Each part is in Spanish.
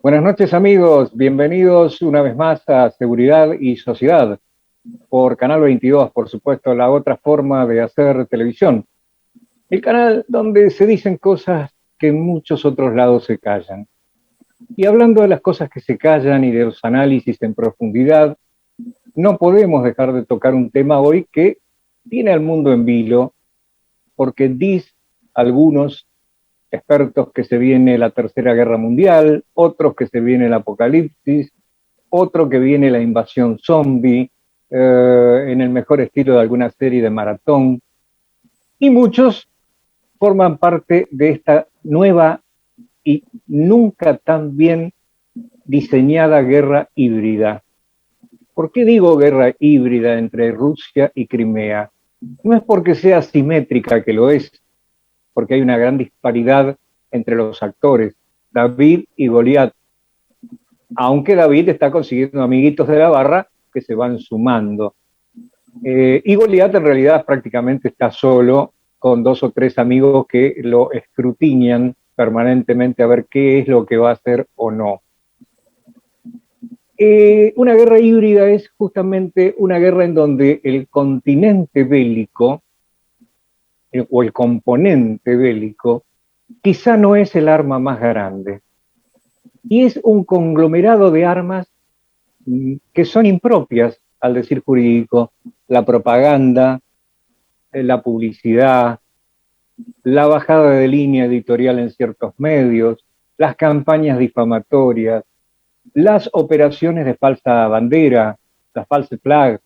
Buenas noches amigos, bienvenidos una vez más a Seguridad y Sociedad por Canal 22, por supuesto, la otra forma de hacer televisión. El canal donde se dicen cosas que en muchos otros lados se callan. Y hablando de las cosas que se callan y de los análisis en profundidad, no podemos dejar de tocar un tema hoy que tiene al mundo en vilo, porque dicen algunos expertos que se viene la Tercera Guerra Mundial, otros que se viene el apocalipsis, otro que viene la invasión zombie, en el mejor estilo de alguna serie de maratón, y muchos forman parte de esta nueva y nunca tan bien diseñada guerra híbrida. ¿Por qué digo guerra híbrida entre Rusia y Crimea? No es porque sea simétrica, que lo es, porque hay una gran disparidad entre los actores, David y Goliat, aunque David está consiguiendo amiguitos de la barra que se van sumando. Y Goliat en realidad prácticamente está solo, con dos o tres amigos que lo escrutinan permanentemente a ver qué es lo que va a hacer o no. Una guerra híbrida es justamente una guerra en donde el continente bélico o el componente bélico quizá no es el arma más grande, y es un conglomerado de armas que son impropias al decir jurídico: la propaganda, la publicidad, la bajada de línea editorial en ciertos medios, las campañas difamatorias, las operaciones de falsa bandera, las false flag,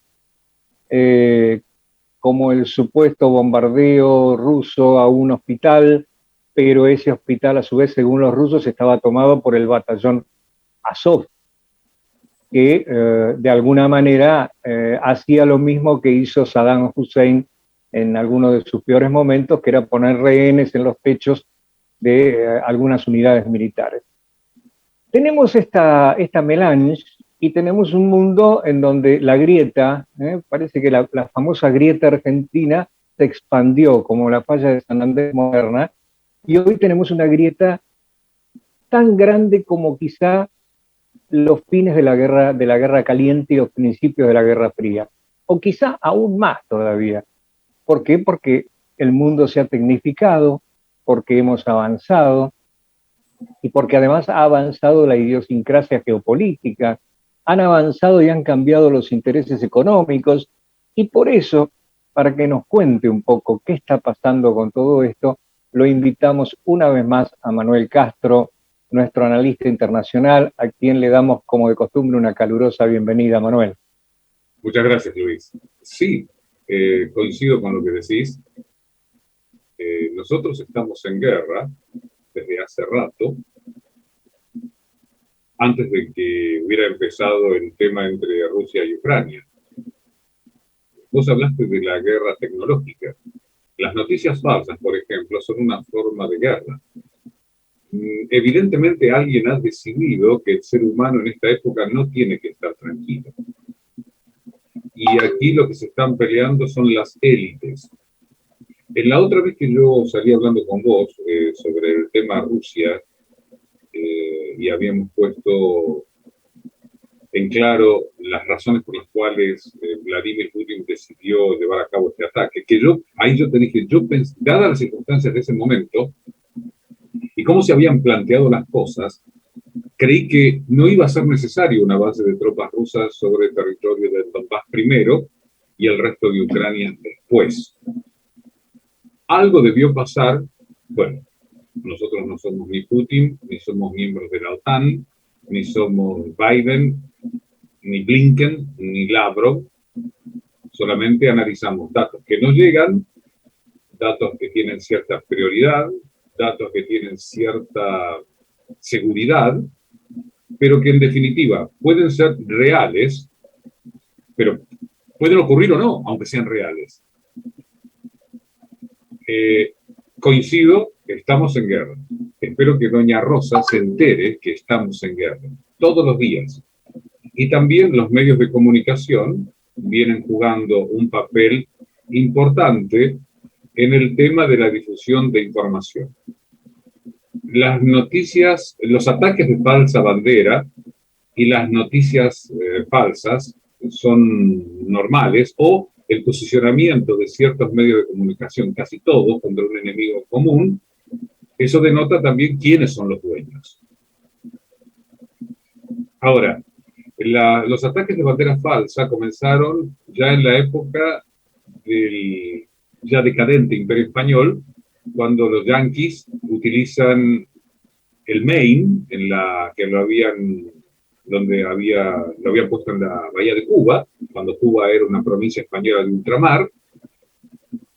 como el supuesto bombardeo ruso a un hospital, pero ese hospital a su vez, según los rusos, estaba tomado por el batallón Azov, que de alguna manera hacía lo mismo que hizo Saddam Hussein en algunos de sus peores momentos, que era poner rehenes en los techos de algunas unidades militares. Tenemos esta melange y tenemos un mundo en donde la grieta, parece que la famosa grieta argentina se expandió como la falla de San Andrés moderna, y hoy tenemos una grieta tan grande como quizá los fines de la guerra caliente y los principios de la Guerra Fría, o quizá aún más todavía. ¿Por qué? Porque el mundo se ha tecnificado, porque hemos avanzado, y porque además ha avanzado la idiosincrasia geopolítica, han avanzado y han cambiado los intereses económicos, y por eso, para que nos cuente un poco qué está pasando con todo esto, lo invitamos una vez más a Manuel Castro, nuestro analista internacional, a quien le damos, como de costumbre, una calurosa bienvenida. Manuel. Muchas gracias, Luis. Sí, coincido con lo que decís. Nosotros estamos en guerra desde hace rato, antes de que hubiera empezado el tema entre Rusia y Ucrania. Vos hablaste de la guerra tecnológica. Las noticias falsas, por ejemplo, son una forma de guerra. Evidentemente alguien ha decidido que el ser humano en esta época no tiene que estar tranquilo. Y aquí lo que se están peleando son las élites. En la otra vez que yo salí hablando con vos sobre el tema Rusia, y habíamos puesto en claro las razones por las cuales Vladimir Putin decidió llevar a cabo este ataque, que ahí yo te dije, dadas las circunstancias de ese momento y cómo se habían planteado las cosas, creí que no iba a ser necesario una base de tropas rusas sobre el territorio del Donbass primero y el resto de Ucrania después. Algo debió pasar. Bueno, nosotros no somos ni Putin, ni somos miembros de la OTAN, ni somos Biden, ni Blinken, ni Lavrov. Solamente analizamos datos que nos llegan, datos que tienen cierta prioridad, datos que tienen cierta seguridad, pero que en definitiva pueden ser reales, pero pueden ocurrir o no, aunque sean reales. Coincido que estamos en guerra. Espero que doña Rosa se entere que estamos en guerra todos los días. Y también los medios de comunicación vienen jugando un papel importante en el tema de la difusión de información. las noticias, los ataques de falsa bandera y las noticias falsas son normales, o el posicionamiento de ciertos medios de comunicación, casi todos, contra un enemigo común. Eso denota también quiénes son los dueños. Ahora, los ataques de bandera falsa comenzaron ya en la época del ya decadente Imperio Español, cuando los yanquis utilizan el Maine, lo habían puesto en la bahía de Cuba, cuando Cuba era una provincia española de ultramar.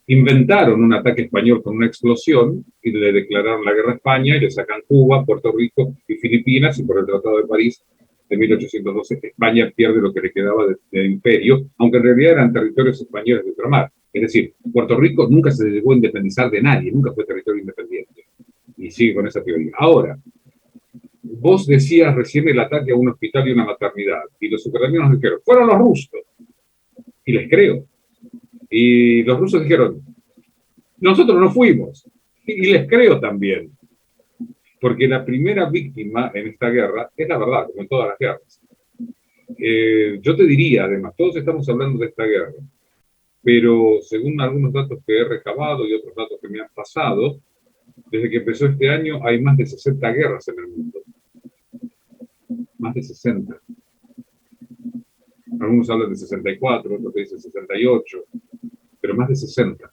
Inventaron un ataque español con una explosión y le declararon la guerra a España, y le sacan Cuba, Puerto Rico y Filipinas, y por el Tratado de París de 1812 España pierde lo que le quedaba de imperio, aunque en realidad eran territorios españoles de ultramar. Es decir, Puerto Rico nunca se llegó a independizar de nadie, nunca fue territorio independiente. Y sigue con esa teoría. Ahora, vos decías recién el ataque a un hospital y una maternidad, y los ucranianos dijeron, fueron los rusos. Y les creo. Y los rusos dijeron, nosotros no fuimos. Y les creo también. Porque la primera víctima en esta guerra es la verdad, como en todas las guerras. Yo te diría, además, todos estamos hablando de esta guerra, pero según algunos datos que he recabado y otros datos que me han pasado, desde que empezó este año hay más de 60 guerras en el mundo. Más de 60. Algunos hablan de 64, otros dicen 68, pero más de 60.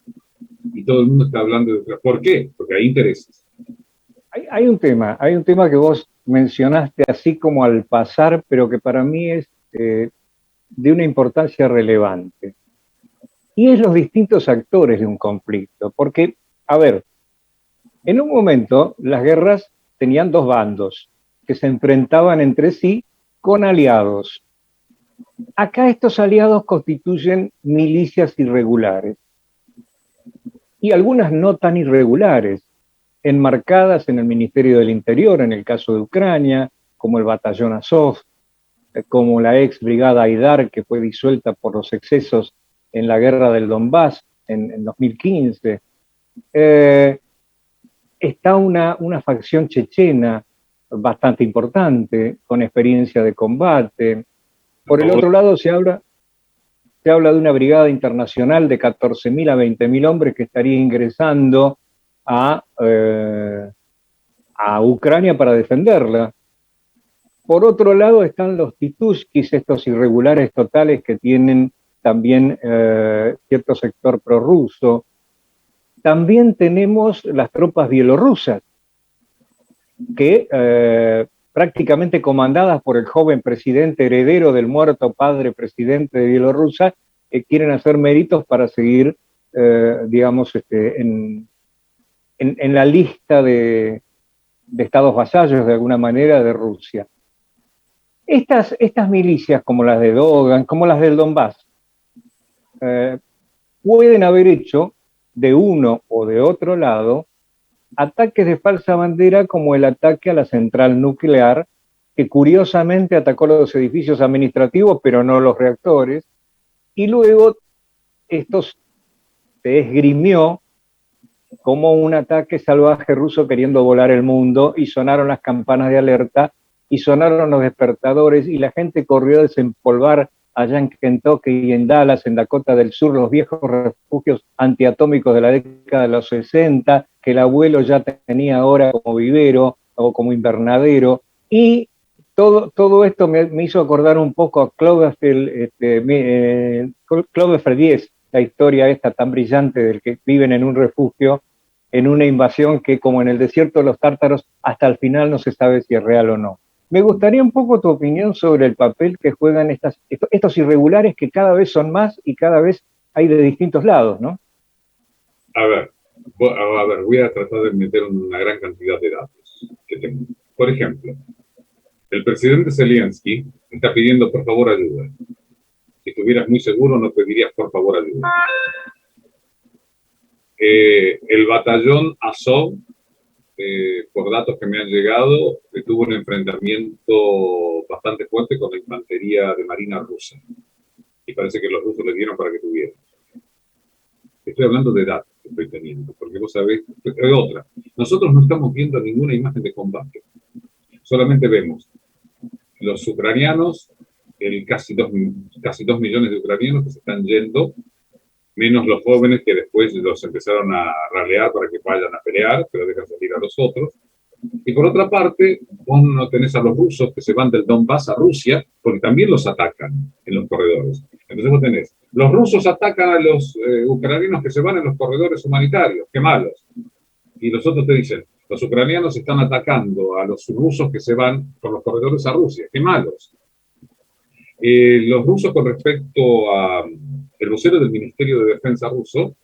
Y todo el mundo está hablando de... ¿Por qué? Porque hay intereses. Hay un tema que vos mencionaste así como al pasar, pero que para mí es de una importancia relevante. Y es los distintos actores de un conflicto. Porque, a ver, en un momento las guerras tenían dos bandos que se enfrentaban entre sí con aliados. Acá estos aliados constituyen milicias irregulares y algunas no tan irregulares, enmarcadas en el Ministerio del Interior, en el caso de Ucrania, como el Batallón Azov, como la ex Brigada Aidar, que fue disuelta por los excesos en la guerra del Donbass en 2015. Está una facción chechena bastante importante, con experiencia de combate. Por el otro lado se habla de una brigada internacional de 14.000 a 20.000 hombres que estaría ingresando a Ucrania para defenderla. Por otro lado están los titushkis, estos irregulares totales que tienen también cierto sector prorruso. También tenemos las tropas bielorrusas, que prácticamente comandadas por el joven presidente heredero del muerto padre presidente de Bielorrusia, quieren hacer méritos para seguir, digamos, en la lista de estados vasallos, de alguna manera, de Rusia. Estas milicias, como las de Dogan, como las del Donbass, pueden haber hecho de uno o de otro lado ataques de falsa bandera, como el ataque a la central nuclear, que curiosamente atacó los edificios administrativos, pero no los reactores, y luego esto se esgrimió como un ataque salvaje ruso queriendo volar el mundo, y sonaron las campanas de alerta, y sonaron los despertadores, y la gente corrió a desempolvar allá en Kentucky y en Dallas, en Dakota del Sur, los viejos refugios antiatómicos de la década de los 60, que el abuelo ya tenía ahora como vivero o como invernadero, y todo esto me hizo acordar un poco a Cloverfield, Cloverfield 10, la historia esta tan brillante del que viven en un refugio, en una invasión que, como en el desierto de los tártaros, hasta el final no se sabe si es real o no. Me gustaría un poco tu opinión sobre el papel que juegan estos irregulares, que cada vez son más y cada vez hay de distintos lados, ¿no? A ver, voy a tratar de meter una gran cantidad de datos que tengo. Por ejemplo, el presidente Zelensky está pidiendo por favor ayuda. Si estuvieras muy seguro, no pedirías por favor ayuda. El batallón Azov, por datos que me han llegado, tuvo un enfrentamiento bastante fuerte con la infantería de marina rusa. Y parece que los rusos le dieron para que tuviera. Estoy hablando de datos. que estoy teniendo, porque vos sabés, otra, nosotros no estamos viendo ninguna imagen de combate, solamente vemos los ucranianos, casi 2 millones de ucranianos que se están yendo, menos los jóvenes que después los empezaron a ralear para que vayan a pelear, pero dejan salir a los otros. Y por otra parte, vos no tenés a los rusos que se van del Donbass a Rusia, porque también los atacan en los corredores. Entonces vos tenés, los rusos atacan a los ucranianos que se van en los corredores humanitarios, qué malos. Y los otros te dicen, los ucranianos están atacando a los rusos que se van por los corredores a Rusia, qué malos. Los rusos, con respecto a el vocero del Ministerio de Defensa ruso,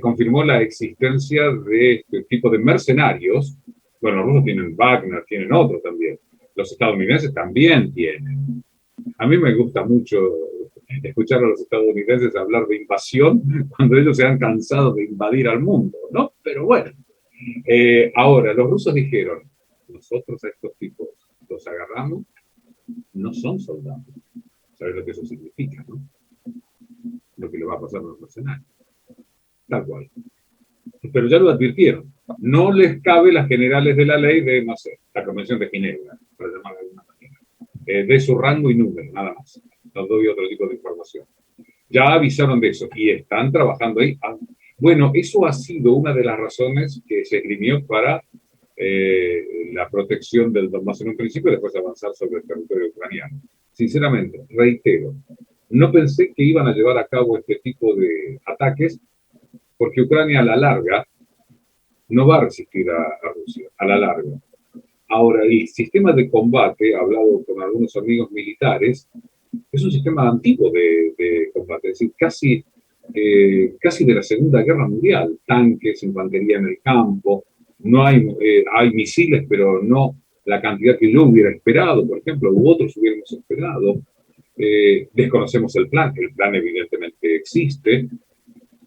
confirmó la existencia de este tipo de mercenarios. Bueno, los rusos tienen Wagner, tienen otros también. Los estadounidenses también tienen. A mí me gusta mucho escuchar a los estadounidenses hablar de invasión cuando ellos se han cansado de invadir al mundo, ¿no? Pero bueno. Ahora, los rusos dijeron, nosotros a estos tipos los agarramos, no son soldados. ¿Sabes lo que eso significa, no? Lo que le va a pasar a los mercenarios. Tal cual. Pero ya lo advirtieron. No les cabe las generales de la ley de, no sé, la Convención de Ginebra, para llamarla de alguna manera, de su rango y número, nada más. No doy otro tipo de información. Ya avisaron de eso y están trabajando ahí. Bueno, eso ha sido una de las razones que se esgrimió para la protección del Donbass en un principio y después avanzar sobre el territorio ucraniano. Sinceramente, reitero, no pensé que iban a llevar a cabo este tipo de ataques porque Ucrania a la larga no va a resistir a Rusia, a la larga. Ahora, el sistema de combate, he hablado con algunos amigos militares, es un sistema antiguo de combate, es decir, casi de la Segunda Guerra Mundial, tanques, infantería en el campo, no hay misiles, pero no la cantidad que yo hubiera esperado, por ejemplo, u otros hubiéramos esperado. Desconocemos el plan evidentemente existe,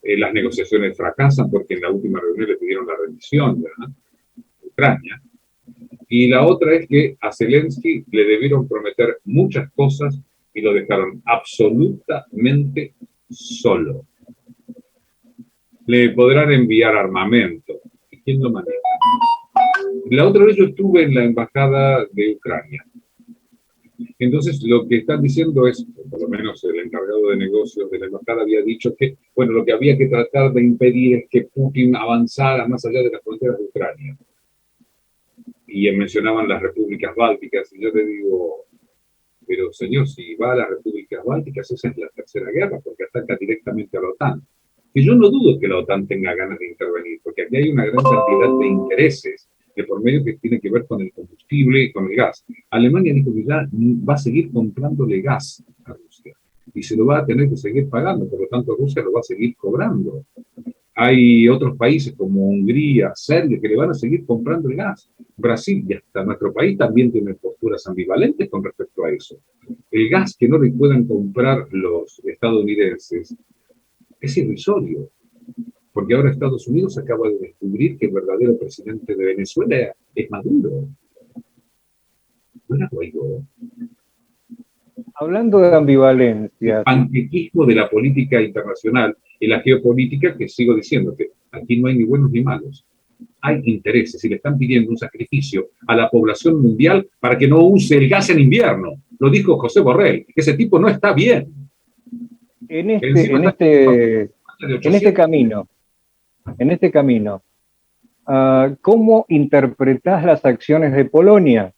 las negociaciones fracasan porque en la última reunión le pidieron la rendición, ¿verdad? Ucrania. Y la otra es que a Zelensky le debieron prometer muchas cosas y lo dejaron absolutamente solo. Le podrán enviar armamento. ¿Y quién lo maneja? La otra vez yo estuve en la embajada de Ucrania. Entonces lo que están diciendo es, por lo menos el encargado de negocios de la embajada había dicho que, bueno, lo que había que tratar de impedir es que Putin avanzara más allá de las fronteras de Ucrania. Y mencionaban las repúblicas bálticas, y yo le digo, pero señor, si va a las repúblicas bálticas, esa es la tercera guerra, porque ataca directamente a la OTAN. Y yo no dudo que la OTAN tenga ganas de intervenir, porque aquí hay una gran cantidad de intereses de por medio que tiene que ver con el combustible y con el gas. Alemania dijo que ya va a seguir comprándole gas a Rusia, y se lo va a tener que seguir pagando, por lo tanto Rusia lo va a seguir cobrando. Hay otros países como Hungría, Serbia, que le van a seguir comprando el gas. Brasil y hasta nuestro país también tienen posturas ambivalentes con respecto a eso. El gas que no le puedan comprar los estadounidenses es irrisorio, porque ahora Estados Unidos acaba de descubrir que el verdadero presidente de Venezuela es Maduro. ¿No era Guaidó? Hablando de ambivalencia. El panquequismo de la política internacional y la geopolítica, que sigo diciendo que aquí no hay ni buenos ni malos. Hay intereses y le están pidiendo un sacrificio a la población mundial para que no use el gas en invierno. Lo dijo José Borrell. Ese tipo no está bien. En este camino, ¿cómo interpretás las acciones de Polonia,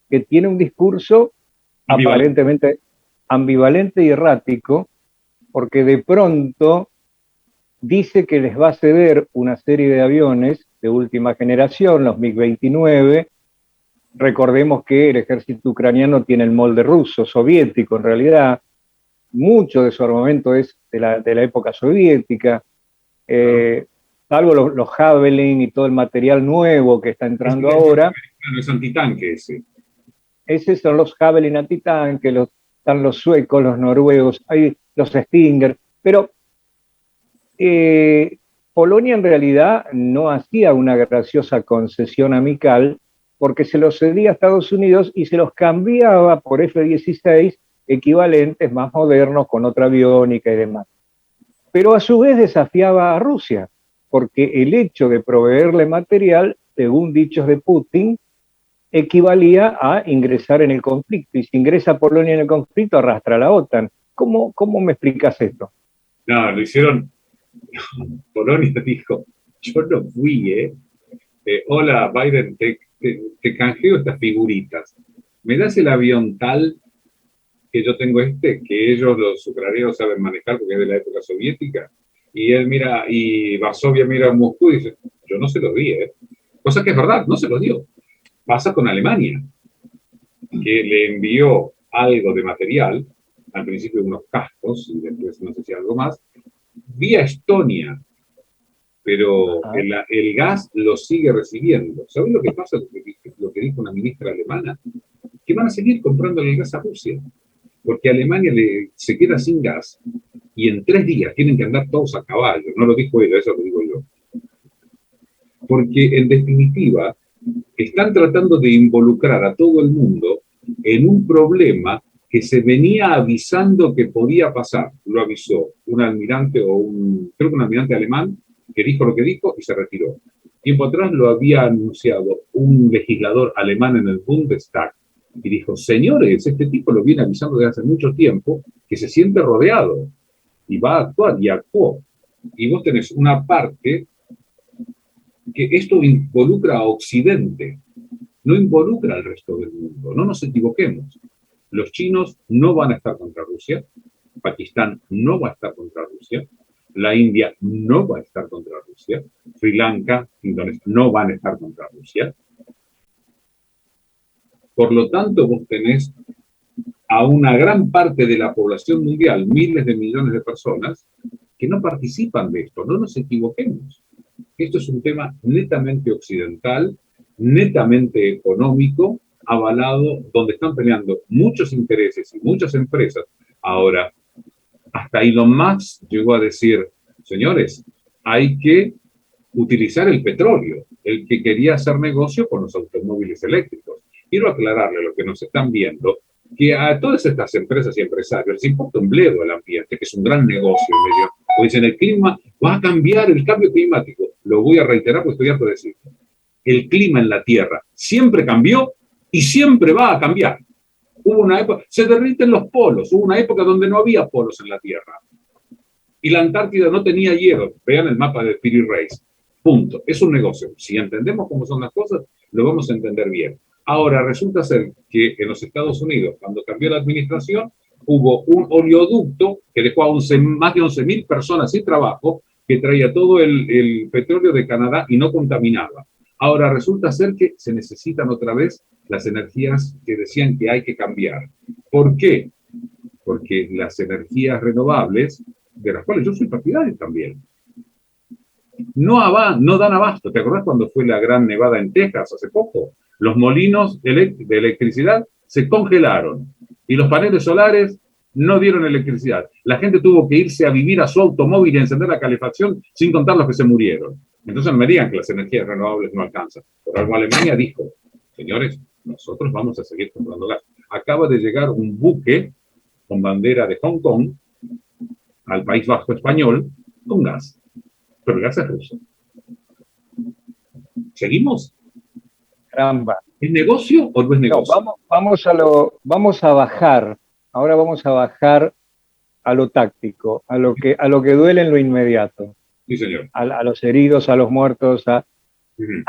que tiene un discurso aparentemente ambivalente y errático, porque de pronto dice que les va a ceder una serie de aviones de última generación, los MiG-29? Recordemos que el ejército ucraniano tiene el molde ruso, soviético en realidad, mucho de su armamento es de la época soviética, salvo los Javelin y todo el material nuevo que está entrando ahora. Es antitanque ese. Esos son los Javelin antitanque, están los suecos, los noruegos, hay los Stinger, pero Polonia en realidad no hacía una graciosa concesión amical porque se los cedía a Estados Unidos y se los cambiaba por F-16 equivalentes más modernos con otra aviónica y demás. Pero a su vez desafiaba a Rusia. porque el hecho de proveerle material, según dichos de Putin, equivalía a ingresar en el conflicto, y si ingresa Polonia en el conflicto, arrastra a la OTAN. ¿Cómo me explicas esto? No, lo hicieron, Polonia dijo, yo no fui, hola Biden, te canjeo estas figuritas. ¿Me das el avión tal que yo tengo que ellos los ucranianos saben manejar porque es de la época soviética? Y él mira, y Varsovia mira a Moscú y dice, yo no se lo di, cosa que es verdad, no se lo dio. Pasa con Alemania, que le envió algo de material, al principio unos cascos y después no sé si algo más, vía Estonia, pero el gas lo sigue recibiendo. ¿Sabes lo que pasa? Lo que dijo una ministra alemana, que van a seguir comprando el gas a Rusia, porque Alemania se queda sin gas y en 3 días tienen que andar todos a caballo. No lo dijo ella, eso lo digo yo. Porque en definitiva están tratando de involucrar a todo el mundo en un problema que se venía avisando que podía pasar. Lo avisó un almirante creo que un almirante alemán, que dijo lo que dijo y se retiró. Tiempo atrás lo había anunciado un legislador alemán en el Bundestag y dijo, señores, este tipo lo viene avisando desde hace mucho tiempo que se siente rodeado y va a actuar, y actuó. Y vos tenés una parte que esto involucra a Occidente, no involucra al resto del mundo. No nos equivoquemos. Los chinos no van a estar contra Rusia, Pakistán no va a estar contra Rusia, la India no va a estar contra Rusia, Sri Lanka, Indonesia no van a estar contra Rusia. Por lo tanto, vos tenés a una gran parte de la población mundial, miles de millones de personas, que no participan de esto. No nos equivoquemos. Esto es un tema netamente occidental, netamente económico, avalado, donde están peleando muchos intereses y muchas empresas. Ahora, hasta Elon Musk llegó a decir, señores, hay que utilizar el petróleo, el que quería hacer negocio con los automóviles eléctricos. Quiero aclararle a los que nos están viendo que a todas estas empresas y empresarios les importa un bledo el ambiente, que es un gran negocio en medio. O dicen, el clima va a cambiar, el cambio climático. Lo voy a reiterar porque estoy harto de decirlo. El clima en la Tierra siempre cambió y siempre va a cambiar. Hubo una época, se derriten los polos, hubo una época donde no había polos en la Tierra. Y la Antártida no tenía hielo. Vean el mapa de Piri Reis. Punto. Es un negocio. Si entendemos cómo son las cosas, lo vamos a entender bien. Ahora, resulta ser que en los Estados Unidos, cuando cambió la administración, hubo un oleoducto que dejó a más de 11.000 personas sin trabajo, que traía todo el petróleo de Canadá y no contaminaba. Ahora, resulta ser que se necesitan otra vez las energías que decían que hay que cambiar. ¿Por qué? Porque las energías renovables, de las cuales yo soy partidario también, no dan abasto. ¿Te acordás cuando fue la gran nevada en Texas hace poco? Los molinos de electricidad se congelaron y los paneles solares no dieron electricidad. La gente tuvo que irse a vivir a su automóvil y encender la calefacción, sin contar los que se murieron. Entonces me digan que las energías renovables no alcanzan. Por algo Alemania dijo, señores, nosotros vamos a seguir comprando gas. Acaba de llegar un buque con bandera de Hong Kong al País Vasco español con gas. Pero el gas es ruso. ¿Seguimos? Caramba. ¿Es negocio o no es negocio? No, vamos a bajar. Ahora vamos a bajar a lo táctico, a lo que duele en lo inmediato. Sí, señor. A los heridos, a los muertos, a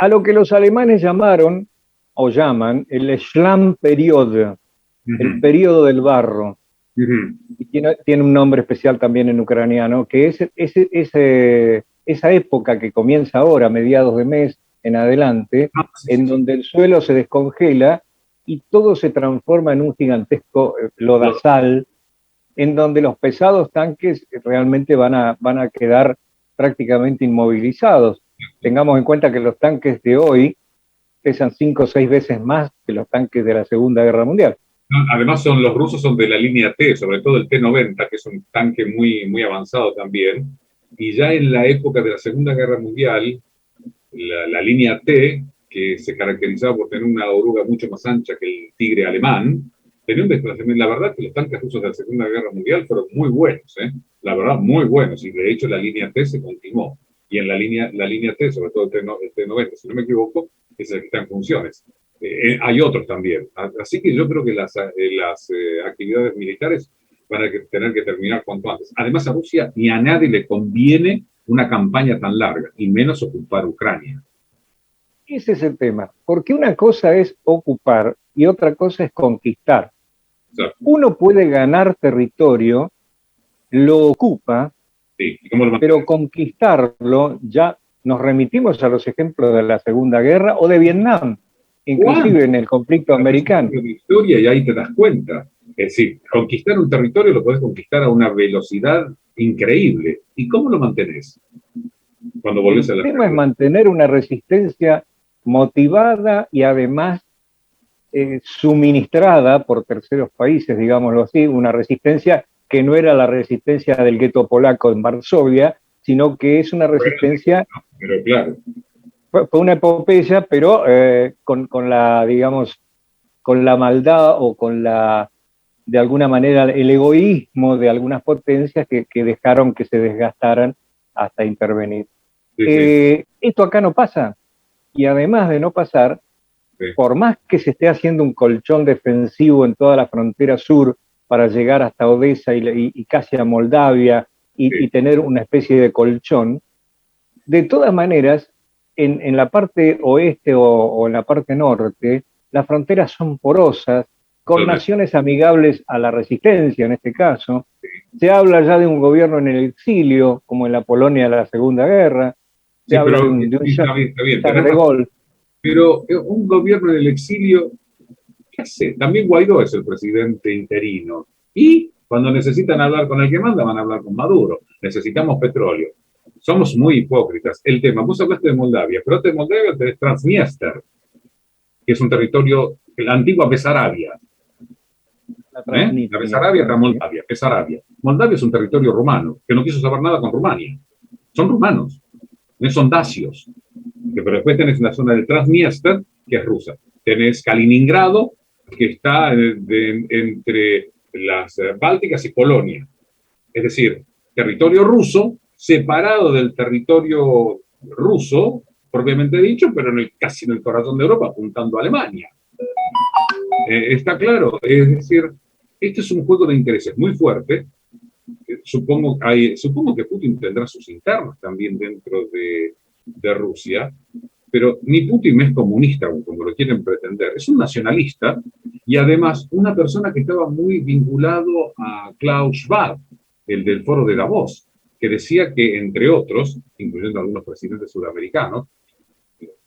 lo que los alemanes llamaron o llaman el Schlammperiode, el periodo del barro. Y tiene un nombre especial también en ucraniano, que es esa época que comienza ahora, mediados de mes en adelante, en donde el suelo se descongela y todo se transforma en un gigantesco lodazal, en donde los pesados tanques realmente van a quedar prácticamente inmovilizados. Tengamos en cuenta que los tanques de hoy pesan 5 o 6 veces más que los tanques de la Segunda Guerra Mundial. Además, los rusos son de la línea T, sobre todo el T-90, que es un tanque muy, muy avanzado también. Y ya en la época de la Segunda Guerra Mundial, la línea T, que se caracterizaba por tener una oruga mucho más ancha que el tigre alemán, tenía un desplazamiento. La verdad que los tanques rusos de la Segunda Guerra Mundial fueron muy buenos, la verdad, muy buenos. Y de hecho la línea T se continuó. y en la línea T, sobre todo el T-90, si no me equivoco, es el que está en funciones. Hay otros también. Así que yo creo que las actividades militares van a tener que terminar cuanto antes. Además, a Rusia ni a nadie le conviene una campaña tan larga, y menos ocupar Ucrania. Ese es el tema, porque una cosa es ocupar y otra cosa es conquistar. O sea, Uno puede ganar territorio, lo ocupa, sí, ¿cómo lo pero conquistarlo, ya nos remitimos a los ejemplos de la Segunda Guerra o de Vietnam, inclusive en el conflicto americano. De historia y ahí te das cuenta. Es decir, conquistar un territorio lo podés conquistar a una velocidad increíble. ¿Y cómo lo mantenés? Cuando volvés a la El tema es mantener una resistencia motivada y además suministrada por terceros países, digámoslo así, una resistencia que no era la resistencia del gueto polaco en Varsovia, sino que es una resistencia, pero claro, fue una epopeya, pero con la, digamos, con la maldad o con la, de alguna manera, el egoísmo de algunas potencias que dejaron que se desgastaran hasta intervenir. sí, sí. Esto acá no pasa, y además de no pasar, Sí. por más que se esté haciendo un colchón defensivo en toda la frontera sur para llegar hasta Odessa y casi a Moldavia y tener una especie de colchón, de todas maneras, en la parte oeste o en la parte norte, las fronteras son porosas, con naciones amigables a la resistencia en este caso. Se habla ya de un gobierno en el exilio, como en la Polonia de la Segunda Guerra. Se habla de un Está bien, de Gaulle. Pero un gobierno en el exilio, ¿qué hace? También Guaidó es el presidente interino. Y cuando necesitan hablar con el que manda, van a hablar con Maduro. Necesitamos petróleo. Somos muy hipócritas. El tema, vos hablaste de Moldavia, pero de Moldavia tenés Transnistria, que es un territorio, la antigua Besarabia. La Besarabia está en Moldavia, Besarabia. Moldavia es un territorio rumano, que no quiso saber nada con Rumania. Son rumanos, no son dacios. Pero después tenés la zona del Transnistria, que es rusa. Tenés Kaliningrado, que está entre las Bálticas y Polonia. Es decir, territorio ruso separado del territorio ruso, propiamente dicho, pero casi en el corazón de Europa, apuntando a Alemania. Está claro, es decir, este es un juego de intereses muy fuerte. Supongo que Putin tendrá sus internos también dentro de Rusia, pero ni Putin es comunista, como lo quieren pretender, es un nacionalista y además una persona que estaba muy vinculado a Klaus Schwab, el del foro de Davos, que decía que, entre otros, incluyendo algunos presidentes sudamericanos,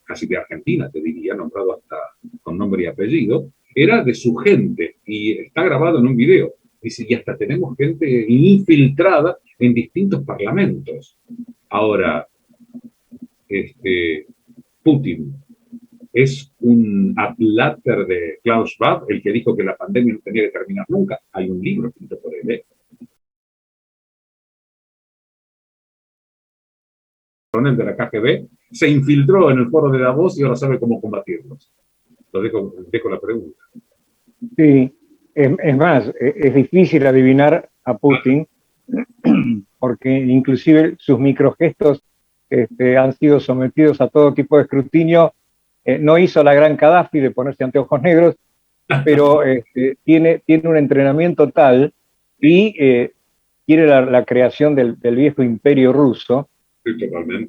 casi de Argentina, te diría, nombrado hasta con nombre y apellido, era de su gente y está grabado en un video. Dice, y hasta tenemos gente infiltrada en distintos parlamentos. Ahora, Putin es un atláter de Klaus Schwab, el que dijo que la pandemia no tenía que terminar nunca. Hay un libro escrito por él. El de la KGB se infiltró en el foro de Davos y ahora sabe cómo combatirlos. Lo dejo la pregunta. Sí, es más, es difícil adivinar a Putin porque inclusive sus microgestos han sido sometidos a todo tipo de escrutinio. No hizo la gran Gaddafi de ponerse anteojos negros, pero tiene un entrenamiento tal y quiere la creación del viejo imperio ruso,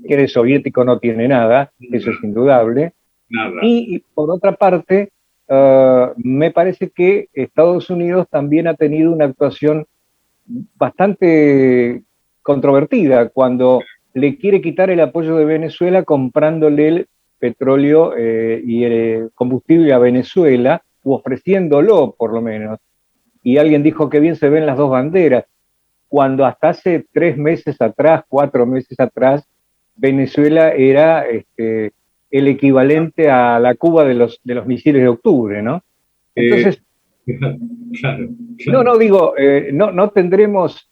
que de soviético no tiene nada, eso es indudable. Nada. Y por otra parte, me parece que Estados Unidos también ha tenido una actuación bastante controvertida cuando le quiere quitar el apoyo de Venezuela comprándole el petróleo y el combustible a Venezuela, u ofreciéndolo por lo menos. Y alguien dijo que bien se ven las dos banderas, cuando hasta hace 3 meses atrás, 4 meses atrás, Venezuela era el equivalente a la Cuba de los misiles de octubre, ¿no? Entonces, claro. no digo, no tendremos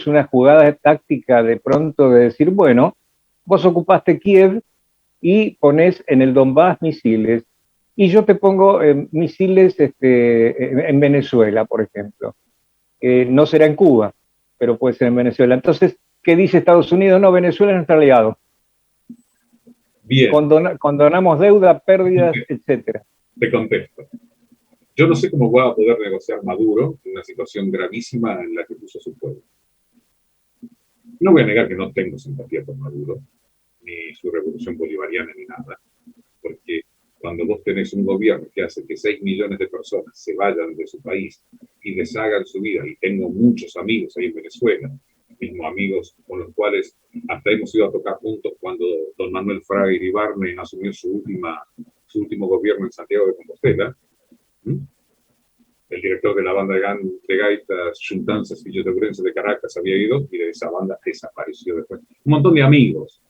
una jugada táctica de pronto de decir, bueno, vos ocupaste Kiev y ponés en el Donbass misiles, y yo te pongo misiles en Venezuela, por ejemplo. No será en Cuba, pero puede ser en Venezuela. Entonces, ¿Qué dice Estados Unidos? No, Venezuela es nuestro aliado. Bien. Condonamos deuda, pérdidas, etcétera. Te contesto. Yo no sé cómo va a poder negociar Maduro en una situación gravísima en la que puso su pueblo. No voy a negar que no tengo simpatía por Maduro, ni su revolución bolivariana, ni nada, porque cuando vos tenés un gobierno que hace que 6 millones de personas se vayan de su país y deshagan su vida, y tengo muchos amigos ahí en Venezuela, mismos amigos con los cuales hasta hemos ido a tocar juntos cuando don Manuel Fraga Iribarne asumió su último gobierno en Santiago de Compostela. El director de la banda de gaitas Juntanzas y Yotoburenses de Caracas había ido y de esa banda desapareció después. Un montón de amigos.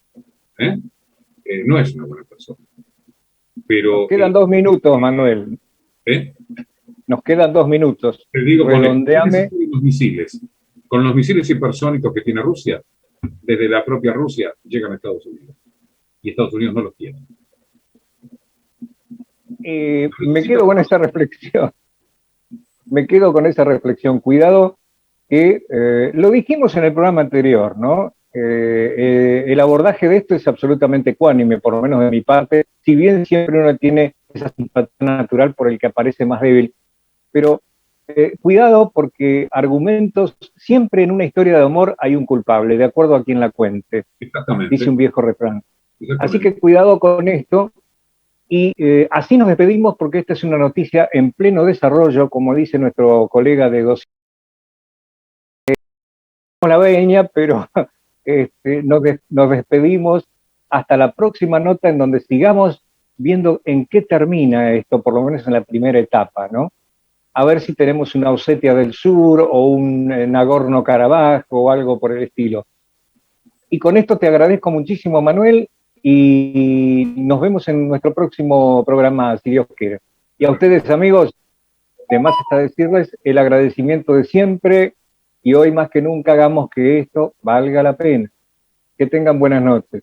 No es una buena persona. Pero, nos quedan 2 minutos, Manuel. Nos quedan 2 minutos. Te digo, redondeame. Con los misiles hipersónicos que tiene Rusia, desde la propia Rusia llegan a Estados Unidos. Y Estados Unidos no los tiene. Me quedo con esa reflexión. Cuidado, que lo dijimos en el programa anterior, ¿no? El abordaje de esto es absolutamente ecuánime, por lo menos de mi parte, si bien siempre uno tiene esa simpatía natural por el que aparece más débil, pero cuidado porque argumentos, siempre en una historia de amor hay un culpable, de acuerdo a quien la cuente. Exactamente. Dice un viejo refrán. Así que cuidado con esto. Y así nos despedimos porque esta es una noticia en pleno desarrollo, como dice nuestro colega de Dosis. La veña, pero nos despedimos hasta la próxima nota en donde sigamos viendo en qué termina esto, por lo menos en la primera etapa, ¿no? A ver si tenemos una Osetia del Sur o un Nagorno-Karabaj o algo por el estilo. Y con esto te agradezco muchísimo, Manuel, y nos vemos en nuestro próximo programa, si Dios quiere. Y a ustedes, amigos, de más está decirles el agradecimiento de siempre, y hoy más que nunca hagamos que esto valga la pena. Que tengan buenas noches.